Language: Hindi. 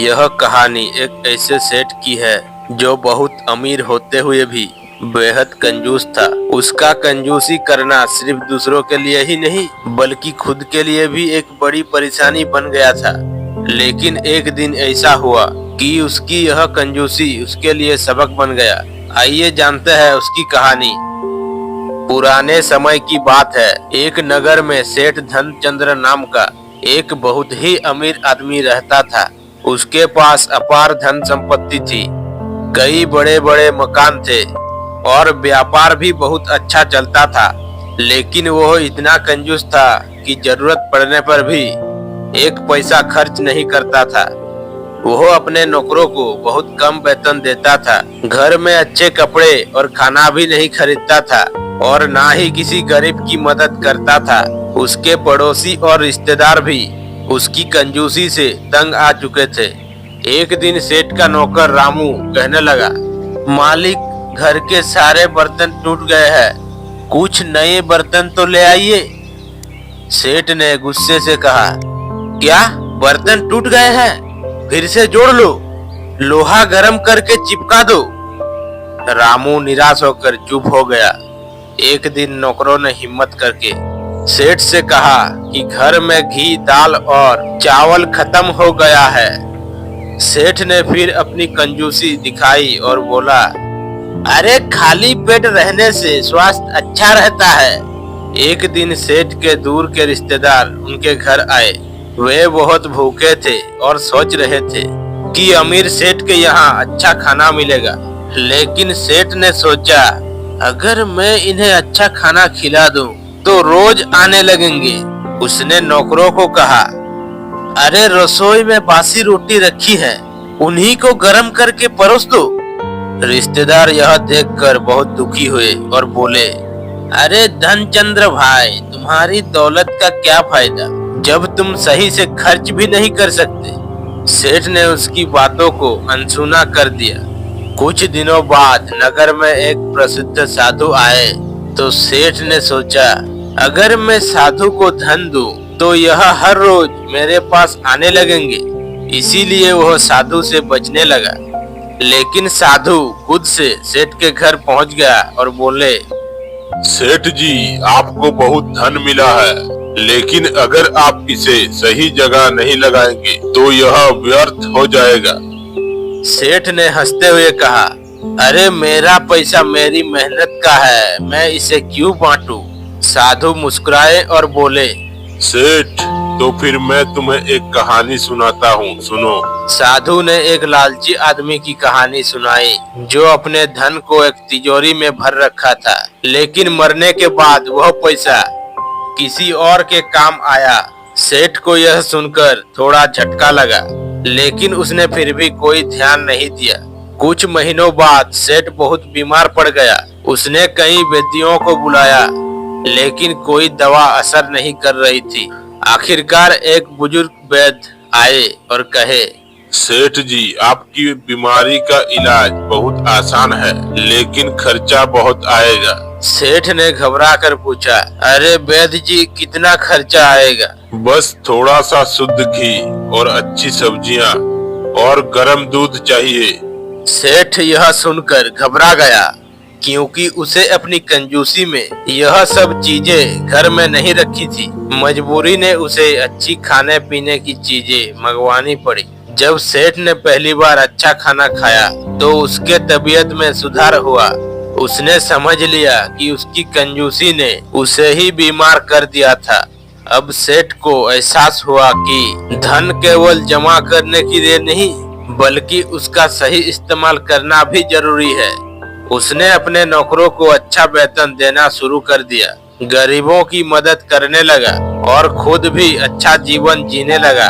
यह कहानी एक ऐसे सेठ की है जो बहुत अमीर होते हुए भी बेहद कंजूस था। उसका कंजूसी करना सिर्फ दूसरों के लिए ही नहीं बल्कि खुद के लिए भी एक बड़ी परेशानी बन गया था। लेकिन एक दिन ऐसा हुआ कि उसकी यह कंजूसी उसके लिए सबक बन गया। आइए जानते हैं उसकी कहानी। पुराने समय की बात है। एक नगर में सेठ धनचंद्र नाम का एक बहुत ही अमीर आदमी रहता था। उसके पास अपार धन संपत्ति थी, कई बड़े बड़े मकान थे और व्यापार भी बहुत अच्छा चलता था। लेकिन वह इतना कंजूस था कि जरूरत पड़ने पर भी एक पैसा खर्च नहीं करता था। वह अपने नौकरों को बहुत कम वेतन देता था, घर में अच्छे कपड़े और खाना भी नहीं खरीदता था और ना ही किसी गरीब की मदद करता था। उसके पड़ोसी और रिश्तेदार भी उसकी कंजूसी से तंग आ चुके थे। एक दिन सेठ का नौकर रामू कहने लगा, मालिक, घर के सारे बर्तन टूट गए हैं, कुछ नए बर्तन तो ले आइए। सेठ ने गुस्से से कहा, क्या बर्तन टूट गए हैं? फिर से जोड़ लो, लोहा गर्म करके चिपका दो। रामू निराश होकर चुप हो गया। एक दिन नौकरों ने हिम्मत करके सेठ से कहा कि घर में घी, दाल और चावल खत्म हो गया है। सेठ ने फिर अपनी कंजूसी दिखाई और बोला, अरे खाली पेट रहने से स्वास्थ्य अच्छा रहता है। एक दिन सेठ के दूर के रिश्तेदार उनके घर आए। वे बहुत भूखे थे और सोच रहे थे कि अमीर सेठ के यहाँ अच्छा खाना मिलेगा। लेकिन सेठ ने सोचा, अगर मैं इन्हें अच्छा खाना खिला दूं तो रोज आने लगेंगे। उसने नौकरों को कहा, अरे रसोई में बासी रोटी रखी है, उन्हीं को गर्म करके परोस दो। रिश्तेदार यह देखकर बहुत दुखी हुए और बोले, अरे धनचंद्र भाई, तुम्हारी दौलत का क्या फायदा जब तुम सही से खर्च भी नहीं कर सकते। सेठ ने उसकी बातों को अनसुना कर दिया। कुछ दिनों बाद नगर में एक प्रसिद्ध साधु आए तो सेठ ने सोचा, अगर मैं साधु को धन दूं तो यह हर रोज मेरे पास आने लगेंगे। इसीलिए वह साधु से बचने लगा। लेकिन साधु खुद से सेठ के घर पहुंच गया और बोले, सेठ जी, आपको बहुत धन मिला है, लेकिन अगर आप इसे सही जगह नहीं लगाएंगे तो यह व्यर्थ हो जाएगा। सेठ ने हंसते हुए कहा, अरे मेरा पैसा मेरी मेहनत का है, मैं इसे क्यों बांटूं? साधु मुस्कुराए और बोले, सेठ, तो फिर मैं तुम्हें एक कहानी सुनाता हूँ, सुनो। साधु ने एक लालची आदमी की कहानी सुनाई जो अपने धन को एक तिजोरी में भर रखा था, लेकिन मरने के बाद वह पैसा किसी और के काम आया। सेठ को यह सुनकर थोड़ा झटका लगा, लेकिन उसने फिर भी कोई ध्यान नहीं दिया। कुछ महीनों बाद सेठ बहुत बीमार पड़ गया। उसने कई वैद्यों को बुलाया, लेकिन कोई दवा असर नहीं कर रही थी। आखिरकार एक बुजुर्ग वैद्य आए और कहे, सेठ जी, आपकी बीमारी का इलाज बहुत आसान है, लेकिन खर्चा बहुत आएगा। सेठ ने घबरा कर पूछा, अरे वैद्य जी, कितना खर्चा आएगा? बस थोड़ा सा शुद्ध घी और अच्छी सब्जियां और गर्म दूध चाहिए। सेठ यह सुनकर घबरा गया, क्योंकि उसे अपनी कंजूसी में यह सब चीजें घर में नहीं रखी थी। मजबूरी ने उसे अच्छी खाने पीने की चीजें मंगवानी पड़ी। जब सेठ ने पहली बार अच्छा खाना खाया तो उसके तबीयत में सुधार हुआ। उसने समझ लिया कि उसकी कंजूसी ने उसे ही बीमार कर दिया था। अब सेठ को एहसास हुआ कि धन केवल जमा करने के लिए नहीं बल्कि उसका सही इस्तेमाल करना भी जरूरी है। उसने अपने नौकरों को अच्छा वेतन देना शुरू कर दिया, गरीबों की मदद करने लगा और खुद भी अच्छा जीवन जीने लगा।